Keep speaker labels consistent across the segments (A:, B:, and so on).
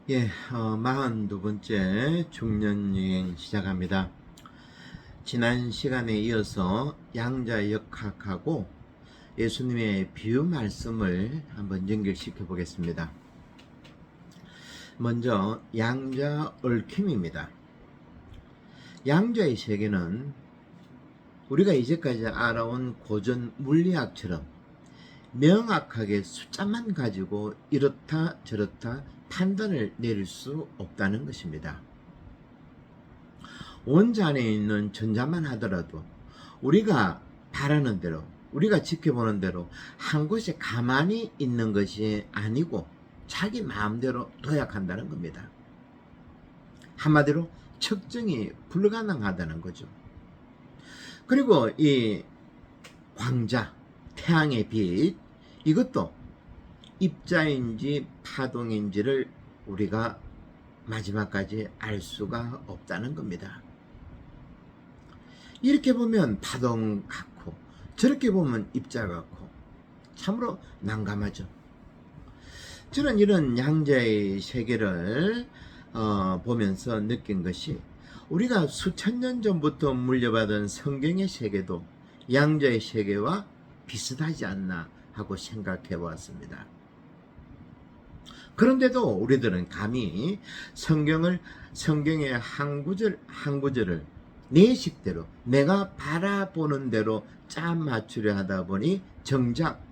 A: 예, 42번째 중년여행 시작합니다. 지난 시간에 이어서 양자역학하고 예수님의 비유 말씀을 한번 연결시켜 보겠습니다. 먼저 양자 얽힘입니다. 양자의 세계는 우리가 이제까지 알아온 고전 물리학처럼 명확하게 숫자만 가지고 이렇다 저렇다 판단을 내릴 수 없다는 것입니다. 원자 안에 있는 전자만 하더라도 우리가 바라는 대로, 우리가 지켜보는 대로 한 곳에 가만히 있는 것이 아니고 자기 마음대로 도약한다는 겁니다. 한마디로 측정이 불가능하다는 거죠. 그리고 이 광자, 태양의 빛, 이것도 입자인지 파동인지를 우리가 마지막까지 알 수가 없다는 겁니다. 이렇게 보면 파동 같고 저렇게 보면 입자 같고 참으로 난감하죠. 저는 이런 양자의 세계를 보면서 느낀 것이 우리가 수천 년 전부터 물려받은 성경의 세계도 양자의 세계와 비슷하지 않나 하고 생각해 보았습니다. 그런데도 우리들은 감히 성경의 한 구절 한 구절을 내 식대로 내가 바라보는 대로 짜 맞추려 하다 보니 정작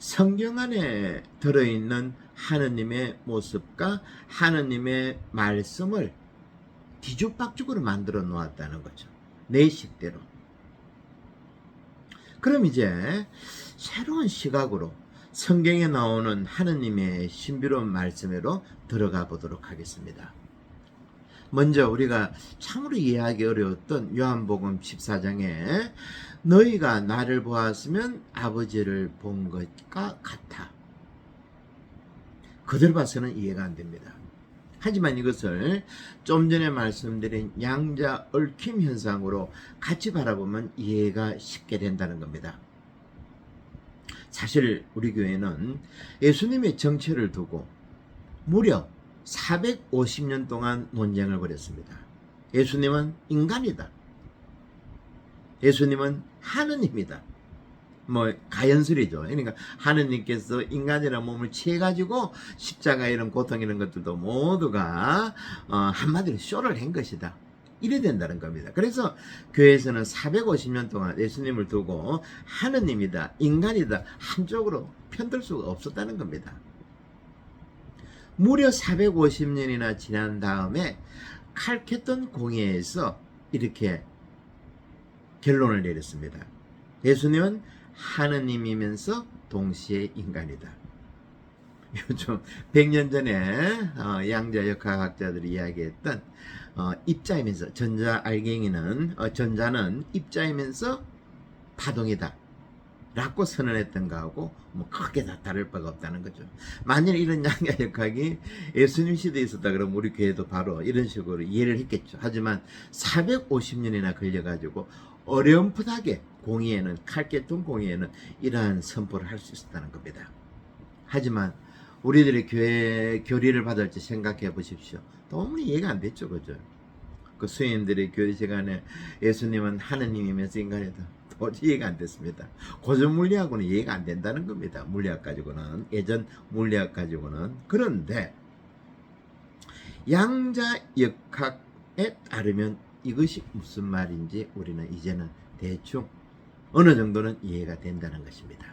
A: 성경 안에 들어있는 하느님의 모습과 하느님의 말씀을 뒤죽박죽으로 만들어 놓았다는 거죠. 내 식대로. 그럼 이제 새로운 시각으로 성경에 나오는 하느님의 신비로운 말씀으로 들어가 보도록 하겠습니다. 먼저 우리가 참으로 이해하기 어려웠던 요한복음 14장에 너희가 나를 보았으면 아버지를 본 것과 같아. 그대로 봐서는 이해가 안 됩니다. 하지만 이것을 좀 전에 말씀드린 양자 얽힘 현상으로 같이 바라보면 이해가 쉽게 된다는 겁니다. 사실 우리 교회는 예수님의 정체를 두고 무려 450년 동안 논쟁을 벌였습니다. 예수님은 인간이다. 예수님은 하느님이다. 뭐 가연설이죠. 그러니까 하느님께서 인간이라는 몸을 취해가지고 십자가 이런 고통 이런 것들도 모두가 한마디로 쇼를 한 것이다. 이래 된다는 겁니다. 그래서 교회에서는 450년 동안 예수님을 두고 하느님이다, 인간이다 한쪽으로 편들 수가 없었다는 겁니다. 무려 450년이나 지난 다음에 칼케톤 공회에서 이렇게 결론을 내렸습니다. 예수님은 하느님이면서 동시에 인간이다. 요즘 100년 전에 양자역학학자들이 이야기했던 입자이면서 전자는 입자이면서 파동이다 라고 선언했던 거하고 뭐 크게 다 다를 바가 없다는 거죠. 만일 이런 양자역학이 예수님 시대에 있었다 그러면 우리 교회도 바로 이런 식으로 이해를 했겠죠. 하지만 450년이나 걸려가지고 어렴풋하게 칼케톤 공의에는 이러한 선포를 할 수 있었다는 겁니다. 하지만 우리들이 교회 교리를 받을 때 생각해 보십시오. 너무 이해가 안 됐죠, 그죠? 그 수행님들이 교리 시간에 예수님은 하느님이면서 인간이다. 도저히 이해가 안 됐습니다. 고전 물리학은 이해가 안 된다는 겁니다. 물리학 가지고는, 예전 물리학 가지고는. 그런데 양자역학에 따르면 이것이 무슨 말인지 우리는 이제는 대충 어느 정도는 이해가 된다는 것입니다.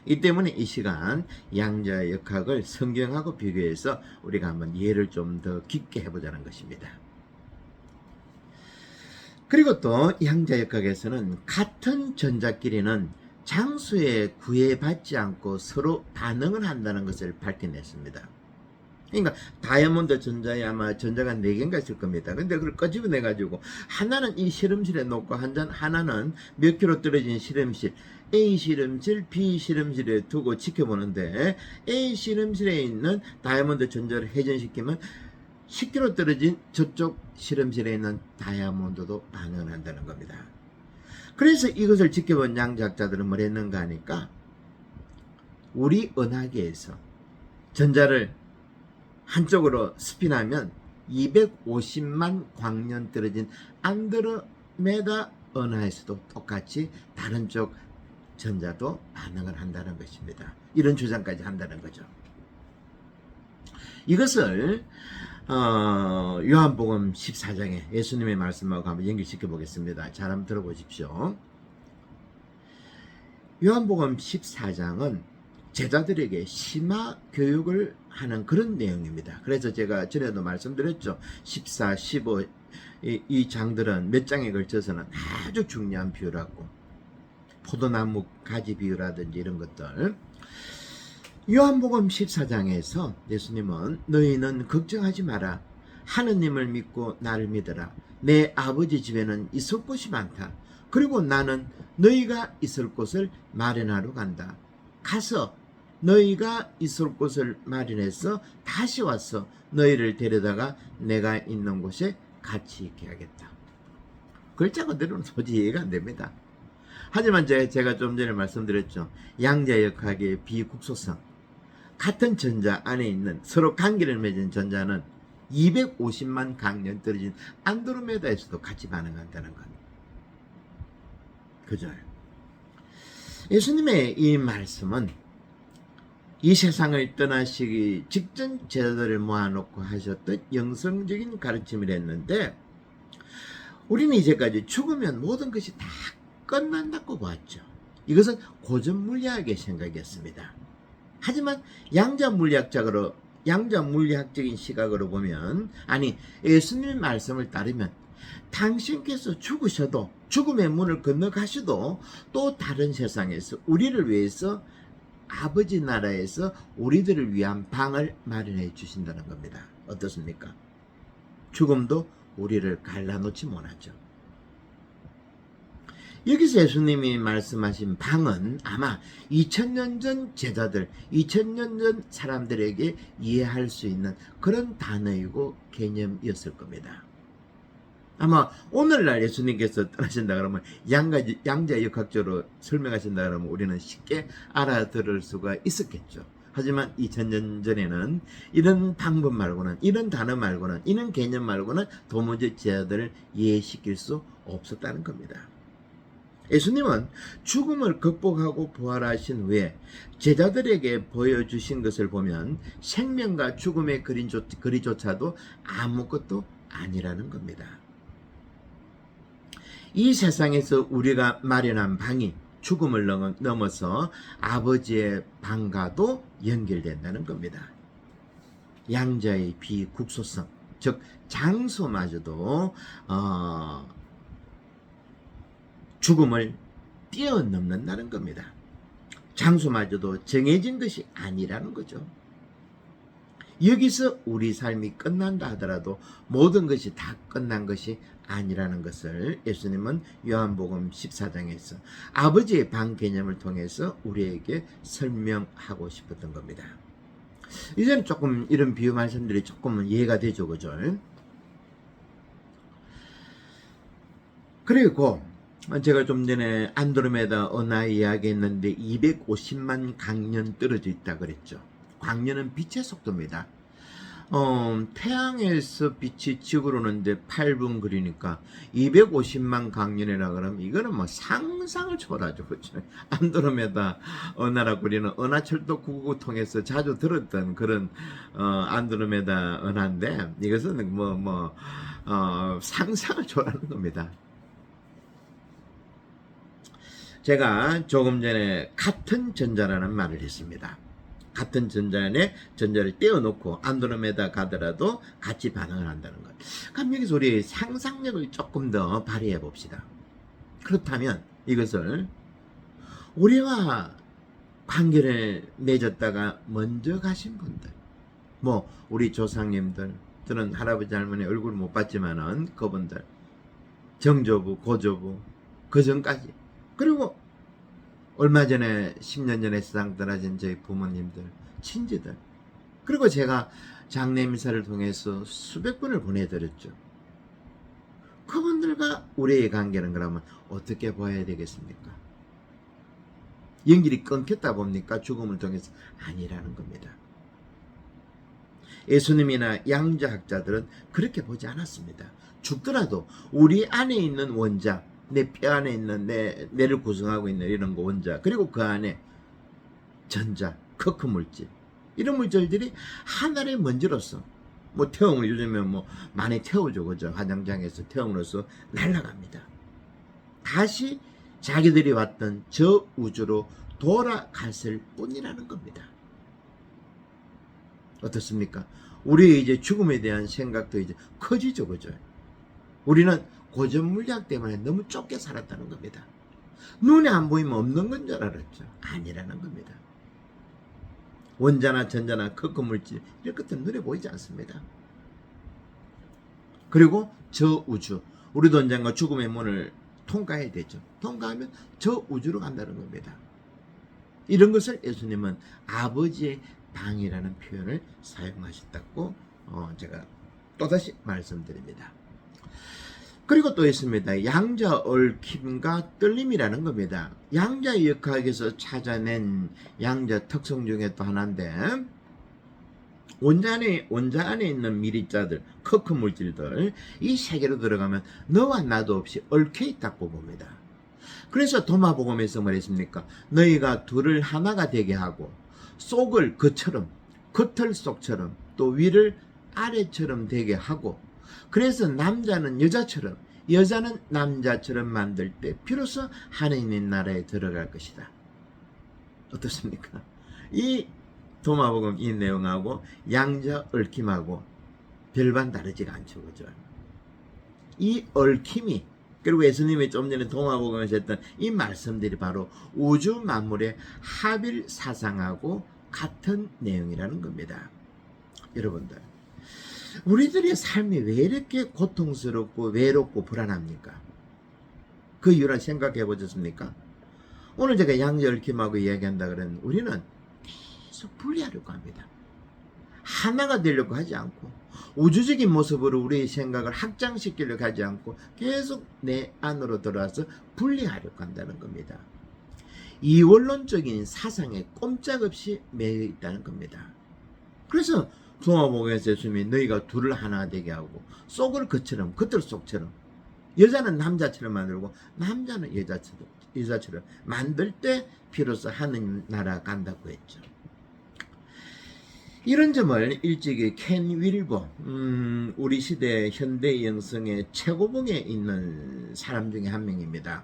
A: 이 때문에 이 시간 양자역학을 성경하고 비교해서 우리가 한번 이해를 좀 더 깊게 해보자는 것입니다. 그리고 또 양자역학에서는 같은 전자끼리는 장수에 구애받지 않고 서로 반응을 한다는 것을 밝혀냈습니다. 그러니까 다이아몬드 전자에 아마 전자가 4개인가 있을 겁니다. 근데 그걸 끄집어내 가지고 하나는 이 실험실에 놓고 하나는 몇 킬로 떨어진 실험실 A 실험실, B 실험실에 두고 지켜보는데 A 실험실에 있는 다이아몬드 전자를 회전시키면 10km 떨어진 저쪽 실험실에 있는 다이아몬드도 반응을 한다는 겁니다. 그래서 이것을 지켜본 양자학자들은 뭘 했는가 하니까 우리 은하계에서 전자를 한쪽으로 스피나면 250만 광년 떨어진 안드로메다 은하에서도 똑같이 다른 쪽 전자도 반응을 한다는 것입니다. 이런 주장까지 한다는 거죠. 이것을 요한복음 14장에 예수님의 말씀하고 한번 연결시켜 보겠습니다. 잘 한번 들어보십시오. 요한복음 14장은 제자들에게 심화 교육을 하는 그런 내용입니다. 그래서 제가 전에도 말씀드렸죠. 14, 15 이 장들은 몇 장에 걸쳐서는 아주 중요한 비유라고, 포도나무 가지 비유라든지 이런 것들. 요한복음 14장에서 예수님은 너희는 걱정하지 마라. 하느님을 믿고 나를 믿어라. 내 아버지 집에는 있을 곳이 많다. 그리고 나는 너희가 있을 곳을 마련하러 간다. 가서 너희가 있을 곳을 마련해서 다시 와서 너희를 데려다가 내가 있는 곳에 같이 있게 하겠다. 글자 그대로는 도저히 이해가 안 됩니다. 하지만 제가 좀 전에 말씀드렸죠. 양자역학의 비국소성. 같은 전자 안에 있는 서로 관계를 맺은 전자는 250만 광년 떨어진 안드로메다에서도 같이 반응한다는 것. 그죠? 예수님의 이 말씀은 이 세상을 떠나시기 직전 제자들을 모아놓고 하셨던 영성적인 가르침을 했는데, 우리는 이제까지 죽으면 모든 것이 다 끝난다고 봤죠. 이것은 고전 물리학의 생각이었습니다. 하지만 양자 물리학적인 시각으로 보면, 아니 예수님의 말씀을 따르면 당신께서 죽으셔도, 죽음의 문을 건너가셔도 또 다른 세상에서 우리를 위해서 아버지 나라에서 우리들을 위한 방을 마련해 주신다는 겁니다. 어떻습니까? 죽음도 우리를 갈라놓지 못하죠. 여기서 예수님이 말씀하신 방은 아마 2000년 전 제자들, 2000년 전 사람들에게 이해할 수 있는 그런 단어이고 개념이었을 겁니다. 아마 오늘날 예수님께서 떠나신다 그러면 양자역학적으로 설명하신다 그러면 우리는 쉽게 알아들을 수가 있었겠죠. 하지만 2000년 전에는 이런 방법 말고는, 이런 단어 말고는, 이런 개념 말고는 도무지 제자들을 이해시킬 수 없었다는 겁니다. 예수님은 죽음을 극복하고 부활하신 후에 제자들에게 보여주신 것을 보면 생명과 죽음의 거리조차도 아무것도 아니라는 겁니다. 이 세상에서 우리가 마련한 방이 죽음을 넘어서 아버지의 방과도 연결된다는 겁니다. 양자의 비국소성, 즉 장소마저도 죽음을 뛰어넘는다는 겁니다. 장소마저도 정해진 것이 아니라는 거죠. 여기서 우리 삶이 끝난다 하더라도 모든 것이 다 끝난 것이 아니라는 것을 예수님은 요한복음 14장에서 아버지의 방 개념을 통해서 우리에게 설명하고 싶었던 겁니다. 이제는 조금 이런 비유 말씀들이 조금은 이해가 되죠, 그죠? 그리고 제가 좀 전에 안드로메다 은하 이야기했는데 250만 광년 떨어져 있다 그랬죠. 광년은 빛의 속도입니다. 태양에서 빛이 지구로 오는데 8분 거리니까 250만 광년이라 그러면 이거는 뭐 상상을 초월하죠. 그렇죠? 안드로메다 은하라고 우리는 은하철도 999 통해서 자주 들었던 그런 안드로메다 은하인데, 이것은 상상을 초월하는 겁니다. 제가 조금 전에 같은 전자라는 말을 했습니다. 같은 전자 안에 전자를 떼어놓고 안드로메다 가더라도 같이 반응을 한다는 것. 그럼 여기서 우리 상상력을 조금 더 발휘해 봅시다. 그렇다면 이것을 우리와 관계를 맺었다가 먼저 가신 분들, 뭐 우리 조상님들, 저는 할아버지 할머니 얼굴 못 봤지만은 그분들, 정조부, 고조부, 그 전까지, 그리고 얼마 전에 10년 전에 세상 떠나신 저희 부모님들, 친지들, 그리고 제가 장례 미사를 통해서 수백 분을 보내드렸죠. 그분들과 우리의 관계는 그러면 어떻게 봐야 되겠습니까? 연결이 끊겼다 봅니까? 죽음을 통해서? 아니라는 겁니다. 예수님이나 양자학자들은 그렇게 보지 않았습니다. 죽더라도 우리 안에 있는 원자, 내 뼈 안에 있는 내를 구성하고 있는 이런 거 원자, 그리고 그 안에 전자, 커크 물질, 이런 물질들이 하늘의 먼지로서 뭐 태움을 요즘에 뭐 많이 태우죠, 그죠? 화장장에서 태움으로써 날아갑니다. 다시 자기들이 왔던 저 우주로 돌아갔을 뿐이라는 겁니다. 어떻습니까? 우리의 이제 죽음에 대한 생각도 이제 커지죠, 그죠? 우리는 고전 물리학 때문에 너무 좁게 살았다는 겁니다. 눈에 안 보이면 없는 건 줄 알았죠. 아니라는 겁니다. 원자나 전자나 커크 물질 이런 것들은 눈에 보이지 않습니다. 그리고 저 우주, 우리도 언젠가 죽음의 문을 통과해야 되죠. 통과하면 저 우주로 간다는 겁니다. 이런 것을 예수님은 아버지의 방이라는 표현을 사용하셨다고 제가 또다시 말씀드립니다. 그리고 또 있습니다. 양자 얽힘과 떨림이라는 겁니다. 양자 역학에서 찾아낸 양자 특성 중에 또 하나인데, 원자 안에 있는 미리자들, 커크 물질들, 이 세계로 들어가면 너와 나도 없이 얽혀 있다고 봅니다. 그래서 도마복음에서 말했습니까? 너희가 둘을 하나가 되게 하고 속을 겉처럼, 겉을 속처럼, 또 위를 아래처럼 되게 하고, 그래서 남자는 여자처럼, 여자는 남자처럼 만들 때 비로소 하나님의 나라에 들어갈 것이다. 어떻습니까? 이 도마복음 이 내용하고 양자 얽힘하고 별반 다르지가 않죠, 그죠? 이 얽힘이, 그리고 예수님이 좀 전에 도마복음에서 했던 이 말씀들이 바로 우주 만물의 합일 사상하고 같은 내용이라는 겁니다. 여러분들, 우리들의 삶이 왜 이렇게 고통스럽고 외롭고 불안합니까? 그 이유를 생각해 보셨습니까? 오늘 제가 양자 얽힘하고 이야기한다 그러면 우리는 계속 분리하려고 합니다. 하나가 되려고 하지 않고, 우주적인 모습으로 우리의 생각을 확장시키려고 하지 않고 계속 내 안으로 들어와서 분리하려고 한다는 겁니다. 이원론적인 사상에 꼼짝없이 매여 있다는 겁니다. 그래서 도마복음에서 예수님이 너희가 둘을 하나 되게 하고 속을 겉처럼, 겉을 속처럼, 여자는 남자처럼 만들고 남자는 여자처럼 만들 때 비로소 하느님 나라 간다고 했죠. 이런 점을 일찍이 켄 윌버, 우리 시대 현대 영성의 최고봉에 있는 사람 중에 한 명입니다.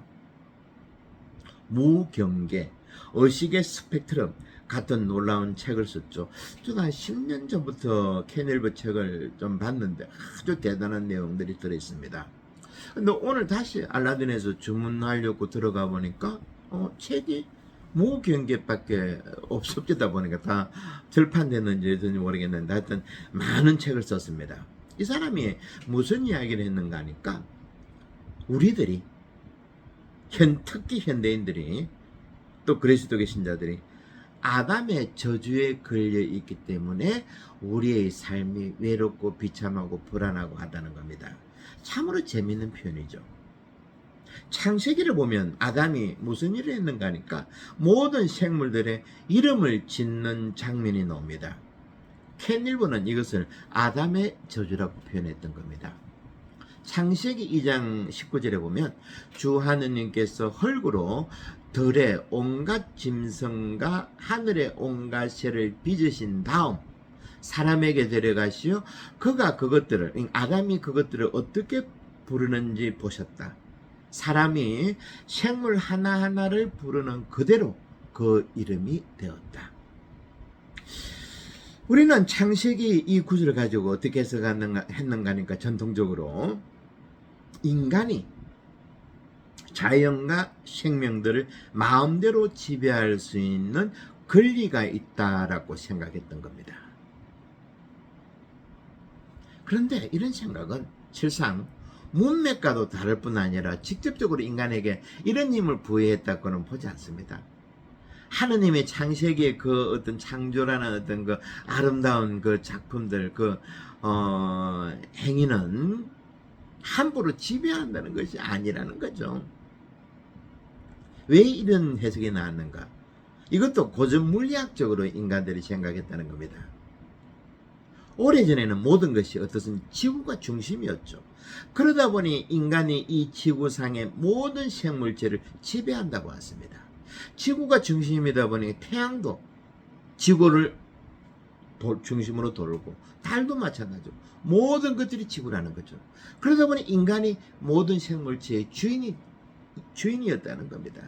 A: 무경계, 의식의 스펙트럼 같은 놀라운 책을 썼죠. 저도 한 10년 전부터 켄 윌버 책을 좀 봤는데 아주 대단한 내용들이 들어있습니다. 근데 오늘 다시 알라딘에서 주문하려고 들어가 보니까 책이 무경계밖에 없었다 보니까 다 절판됐는지 모르겠는데 하여튼 많은 책을 썼습니다. 이 사람이 무슨 이야기를 했는가 하니까 우리들이 특히 현대인들이 또 그리스도의 신자들이 아담의 저주에 걸려 있기 때문에 우리의 삶이 외롭고 비참하고 불안하고 하다는 겁니다. 참으로 재미있는 표현이죠. 창세기를 보면 아담이 무슨 일을 했는가 하니까 모든 생물들의 이름을 짓는 장면이 나옵니다. 켄 윌버는 이것을 아담의 저주라고 표현했던 겁니다. 창세기 2장 19절에 보면 주 하느님께서 흙으로 들의 온갖 짐승과 하늘의 온갖 새를 빚으신 다음 사람에게 데려가시어 그가 그것들을, 아담이 그것들을 어떻게 부르는지 보셨다. 사람이 생물 하나하나를 부르는 그대로 그 이름이 되었다. 우리는 창세기 이 구절을 가지고 어떻게 해석했는가 하니까 전통적으로 인간이 자연과 생명들을 마음대로 지배할 수 있는 권리가 있다라고 생각했던 겁니다. 그런데 이런 생각은 실상 문맥과도 다를 뿐 아니라 직접적으로 인간에게 이런 힘을 부여했다고는 보지 않습니다. 하느님의 창세기의 그 어떤 창조라는 어떤 그 아름다운 그 작품들, 행위는 함부로 지배한다는 것이 아니라는 거죠. 왜 이런 해석이 나왔는가? 이것도 고전 물리학적으로 인간들이 생각했다는 겁니다. 오래전에는 모든 것이 어떻든 지구가 중심이었죠. 그러다 보니 인간이 이 지구상의 모든 생물체를 지배한다고 했습니다. 지구가 중심이다 보니 태양도 지구를 중심으로 돌고, 달도 마찬가지로 모든 것들이 지구라는 거죠. 그러다 보니 인간이 모든 생물체의 주인이었다는 겁니다.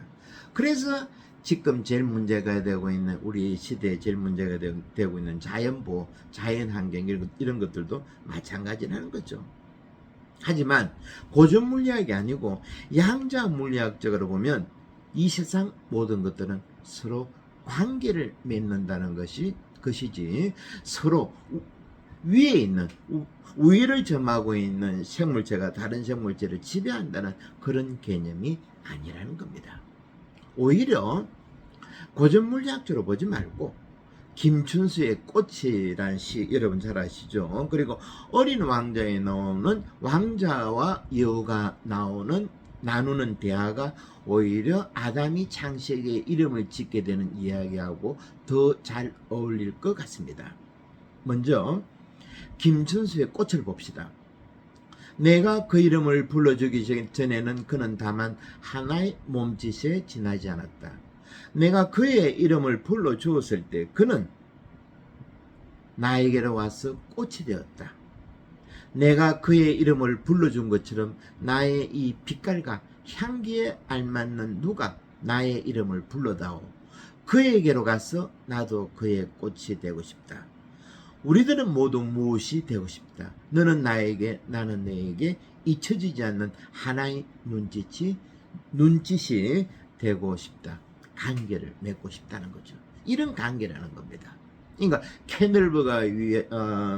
A: 그래서 지금 제일 문제가 되고 있는, 우리 시대에 제일 문제가 되고 있는 자연보호, 자연환경 이런 것들도 마찬가지라는 거죠. 하지만 고전 물리학이 아니고 양자 물리학적으로 보면 이 세상 모든 것들은 서로 관계를 맺는다는 것이지, 서로 위에 있는, 우위를 점하고 있는 생물체가 다른 생물체를 지배한다는 그런 개념이 아니라는 겁니다. 오히려 고전 물리학적으로 보지 말고 김춘수의 꽃이라는 시 여러분 잘 아시죠? 그리고 어린 왕자에 나오는 왕자와 여우가 나누는 대화가 오히려 아담이 창세기에 이름을 짓게 되는 이야기하고 더 잘 어울릴 것 같습니다. 먼저 김춘수의 꽃을 봅시다. 내가 그 이름을 불러주기 전에는 그는 다만 하나의 몸짓에 지나지 않았다. 내가 그의 이름을 불러주었을 때 그는 나에게로 와서 꽃이 되었다. 내가 그의 이름을 불러준 것처럼 나의 이 빛깔과 향기에 알맞는 누가 나의 이름을 불러다오. 그에게로 가서 나도 그의 꽃이 되고 싶다. 우리들은 모두 무엇이 되고 싶다. 너는 나에게, 나는 너에게 잊혀지지 않는 하나의 눈짓이 되고 싶다. 관계를 맺고 싶다는 거죠. 이런 관계라는 겁니다. 그러니까 캐널버가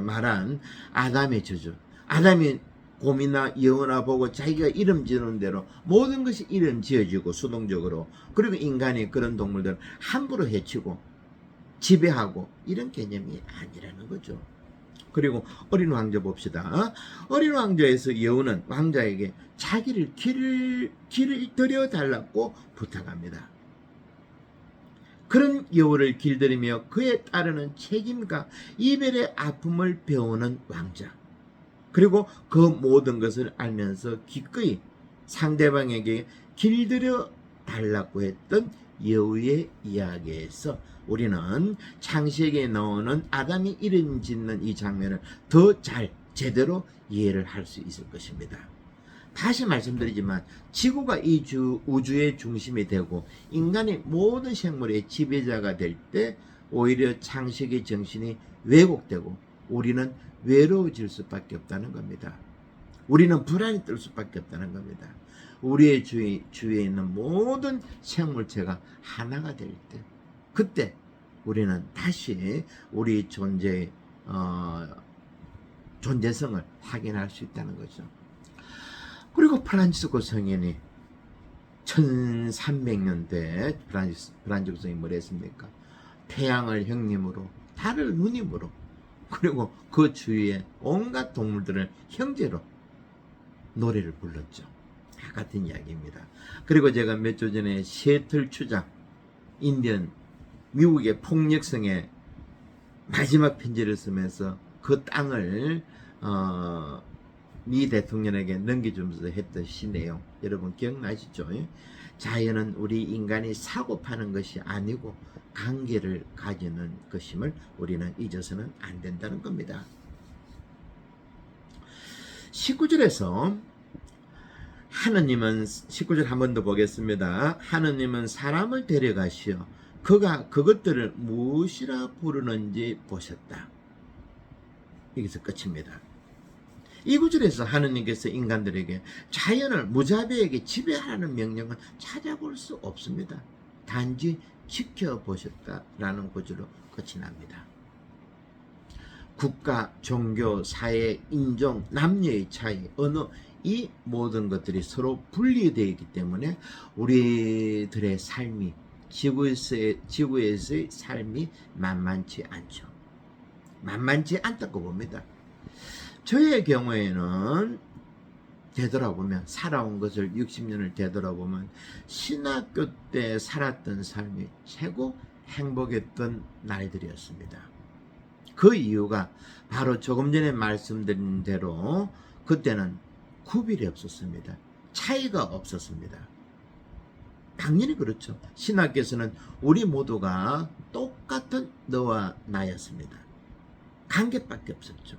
A: 말한 아담의 저주. 아담이 곰이나 여우나 보고 자기가 이름 지는 대로 모든 것이 이름 지어지고 수동적으로, 그리고 인간이 그런 동물들을 함부로 해치고 지배하고 이런 개념이 아니라는 거죠. 그리고 어린 왕자 봅시다. 어린 왕자에서 여우는 왕자에게 자기를 길을 들여달라고 부탁합니다. 그런 여우를 길들이며 그에 따르는 책임과 이별의 아픔을 배우는 왕자, 그리고 그 모든 것을 알면서 기꺼이 상대방에게 길들여 달라고 했던 여우의 이야기에서 우리는 창세기에 나오는 아담이 이름 짓는 이 장면을 더 잘 제대로 이해를 할 수 있을 것입니다. 다시 말씀드리지만 지구가 이 우주의 중심이 되고 인간이 모든 생물의 지배자가 될 때 오히려 창세기 정신이 왜곡되고 우리는 외로워질 수밖에 없다는 겁니다. 우리는 불안이 뜰 수밖에 없다는 겁니다. 우리의 주위에 있는 모든 생물체가 하나가 될 때, 그때 우리는 다시 우리 존재성을 확인할 수 있다는 거죠. 그리고 프란치스코 성인이 1300년대 프란치스코 성인이 뭘 했습니까? 태양을 형님으로, 달을 누님으로, 그리고 그 주위에 온갖 동물들을 형제로 노래를 불렀죠. 다 같은 이야기입니다. 그리고 제가 몇 주 전에 시애틀 추장, 미국의 폭력성에 마지막 편지를 쓰면서 그 땅을 미 대통령에게 넘겨주면서 했던 시 내용 여러분 기억나시죠? 자연은 우리 인간이 사고 파는 것이 아니고 관계를 가지는 것임을 우리는 잊어서는 안 된다는 겁니다. 19절에서 하느님은, 19절 한 번 더 보겠습니다. 하느님은 사람을 데려가시어 그가 그것들을 무엇이라 부르는지 보셨다. 여기서 끝입니다. 이 구절에서 하느님께서 인간들에게 자연을 무자비하게 지배하라는 명령은 찾아볼 수 없습니다. 단지 지켜보셨다라는 구절로 끝이 납니다. 국가, 종교, 사회, 인종, 남녀의 차이, 언어, 이 모든 것들이 서로 분리되어 있기 때문에 우리들의 삶이, 지구에서의 삶이 만만치 않죠. 만만치 않다고 봅니다. 저의 경우에는 되돌아보면, 살아온 것을 60년을 되돌아보면 신학교 때 살았던 삶이 최고 행복했던 날들이었습니다. 그 이유가 바로 조금 전에 말씀드린 대로 그때는 구별이 없었습니다. 차이가 없었습니다. 당연히 그렇죠. 신학교에서는 우리 모두가 똑같은 너와 나였습니다. 관계밖에 없었죠.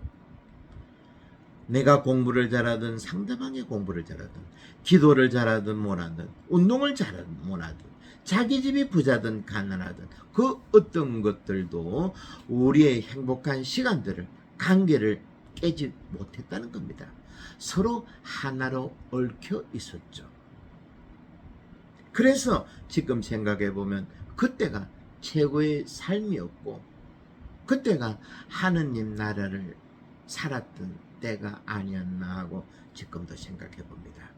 A: 내가 공부를 잘하든 상대방이 공부를 잘하든 기도를 잘하든 못하든 운동을 잘하든 못하든 자기 집이 부자든 가난하든 그 어떤 것들도 우리의 행복한 시간들을 관계를 깨지 못했다는 겁니다. 서로 하나로 얽혀 있었죠. 그래서 지금 생각해 보면 그때가 최고의 삶이었고 그때가 하느님 나라를 살았던 때가 아니었나 하고 지금도 생각해 봅니다.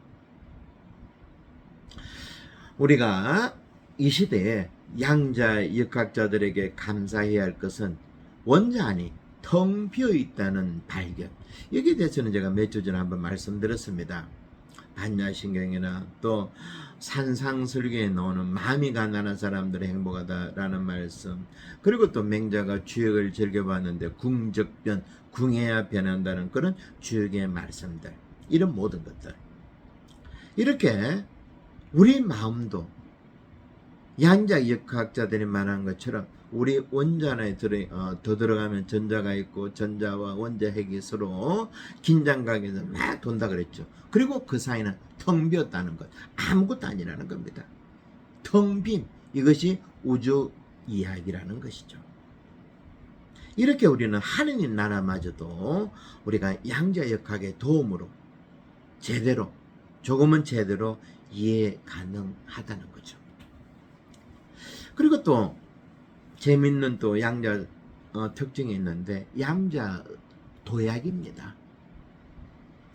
A: 우리가 이 시대에 양자 역학자들에게 감사해야 할 것은 원자안이 텅 비어 있다는 발견. 여기에 대해서는 제가 몇 주 전에 한번 말씀드렸습니다. 반야신경이나 또 산상설교에 나오는 마음이 가난한 사람들은 행복하다라는 말씀, 그리고 또 맹자가 주역을 즐겨봤는데 궁적변, 궁해야 변한다는 그런 주역의 말씀들, 이런 모든 것들, 이렇게 우리 마음도 양자 역학자들이 말한 것처럼 우리 원자안에 더 들어가면 전자가 있고 전자와 원자 핵이 서로 긴장각에서 막 돈다 그랬죠. 그리고 그 사이는 텅 비었다는 것, 아무것도 아니라는 겁니다. 텅 빈, 이것이 우주 이야기라는 것이죠. 이렇게 우리는 하느님 나라마저도 우리가 양자 역학의 도움으로 제대로, 조금은 제대로 이해 가능하다는 거죠. 그리고 또 재밌는 또 양자 특징이 있는데 양자 도약입니다.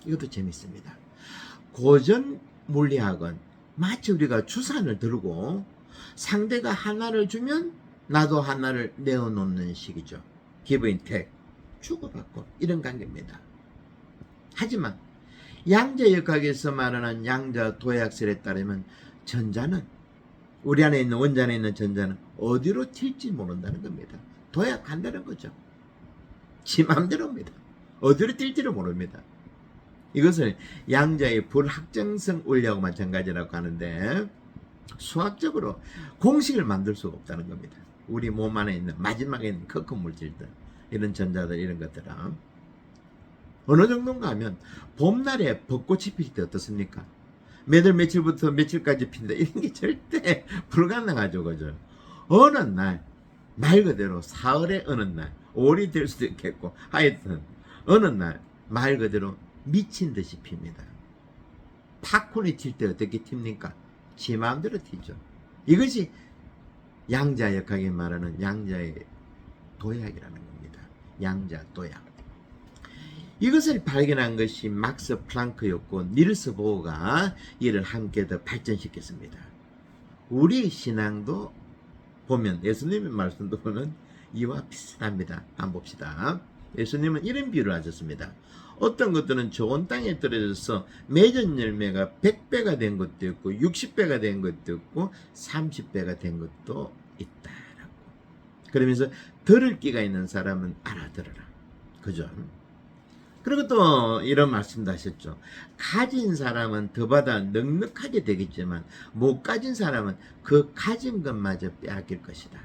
A: 이것도 재밌습니다. 고전 물리학은 마치 우리가 주산을 들고 상대가 하나를 주면 나도 하나를 내어놓는 식이죠. give and take, 주고받고 이런 관계입니다. 하지만 양자 역학에서 말하는 양자 도약설에 따르면 전자는, 우리 안에 있는 원자 안에 있는 전자는 어디로 튈지 모른다는 겁니다. 도약한다는 거죠. 지 맘대로입니다. 어디로 튈지를 모릅니다. 이것을 양자의 불확정성 원리하고 마찬가지라고 하는데 수학적으로 공식을 만들 수가 없다는 겁니다. 우리 몸 안에 있는 마지막에 있는 큰 물질들, 이런 전자들, 이런 것들은 어느 정도인가 하면 봄날에 벚꽃이 필 때 어떻습니까? 몇월 며칠부터 며칠까지 핀다, 이런 게 절대 불가능하죠. 그죠? 어느 날, 말 그대로 사흘의 어느 날, 5월이 될 수도 있겠고, 하여튼 어느 날 말 그대로 미친 듯이 핍니다. 팝콘이 튈 때 어떻게 튑니까? 지 마음대로 튀죠. 이것이 양자 역학이 말하는 양자의 도약이라는 겁니다. 양자 도약. 이것을 발견한 것이 막스 플랑크였고 닐스 보어가 이를 함께 더 발전시켰습니다. 우리 신앙도 보면, 예수님의 말씀도 보면 이와 비슷합니다. 한번 봅시다. 예수님은 이런 비유를 하셨습니다. 어떤 것들은 좋은 땅에 떨어져서 맺은 열매가 100배가 된 것도 있고 60배가 된 것도 있고 30배가 된 것도 있다라고. 그러면서 들을 끼가 있는 사람은 알아들어라. 그죠? 그리고 또 이런 말씀도 하셨죠. 가진 사람은 더 받아 넉넉하게 되겠지만 못 가진 사람은 그 가진 것마저 빼앗길 것이다.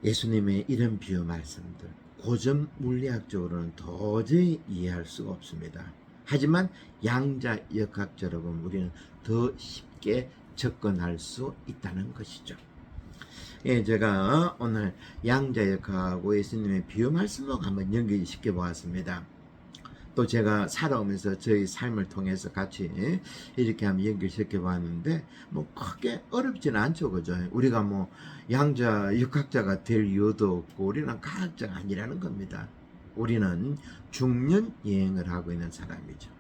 A: 예수님의 이런 비유 말씀들, 고전 물리학적으로는 도저히 이해할 수가 없습니다. 하지만 양자 역학적으로 보면 우리는 더 쉽게 접근할 수 있다는 것이죠. 예, 제가 오늘 양자 역학하고 예수님의 비유 말씀하고 한번 연결시켜 보았습니다. 또 제가 살아오면서 저희 삶을 통해서 같이 이렇게 한번 연결시켜 보았는데 뭐 크게 어렵지는 않죠. 그죠? 우리가 뭐 양자 역학자가 될 이유도 없고 우리는 과학자가 아니라는 겁니다. 우리는 중년 여행을 하고 있는 사람이죠.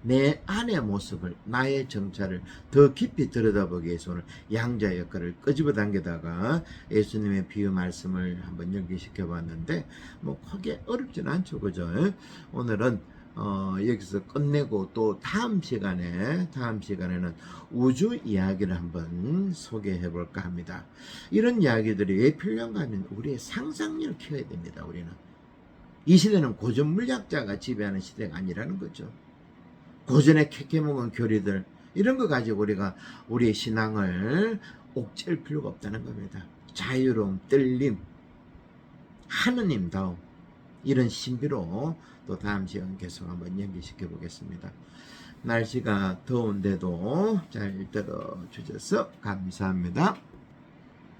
A: 내 안의 모습을, 나의 정체를 더 깊이 들여다보기 위해서 오늘 양자 역할을 끄집어 당기다가 예수님의 비유 말씀을 한번 연기시켜 봤는데 뭐 크게 어렵진 않죠. 그죠? 오늘은 여기서 끝내고 또 다음 시간에는 우주 이야기를 한번 소개해 볼까 합니다. 이런 이야기들이 왜 필요한가 하면 우리의 상상력을 키워야 됩니다. 우리는 이 시대는 고전 물리학자가 지배하는 시대가 아니라는 거죠. 고전의 캐캐묵은 교리들 이런 거 가지고 우리가 우리의 신앙을 옥죄일 필요가 없다는 겁니다. 자유로움, 뜰림, 하느님다움 이런 신비로 또 다음 시간 계속 한번 연기시켜 보겠습니다. 날씨가 더운데도 잘 들어주셔서 감사합니다.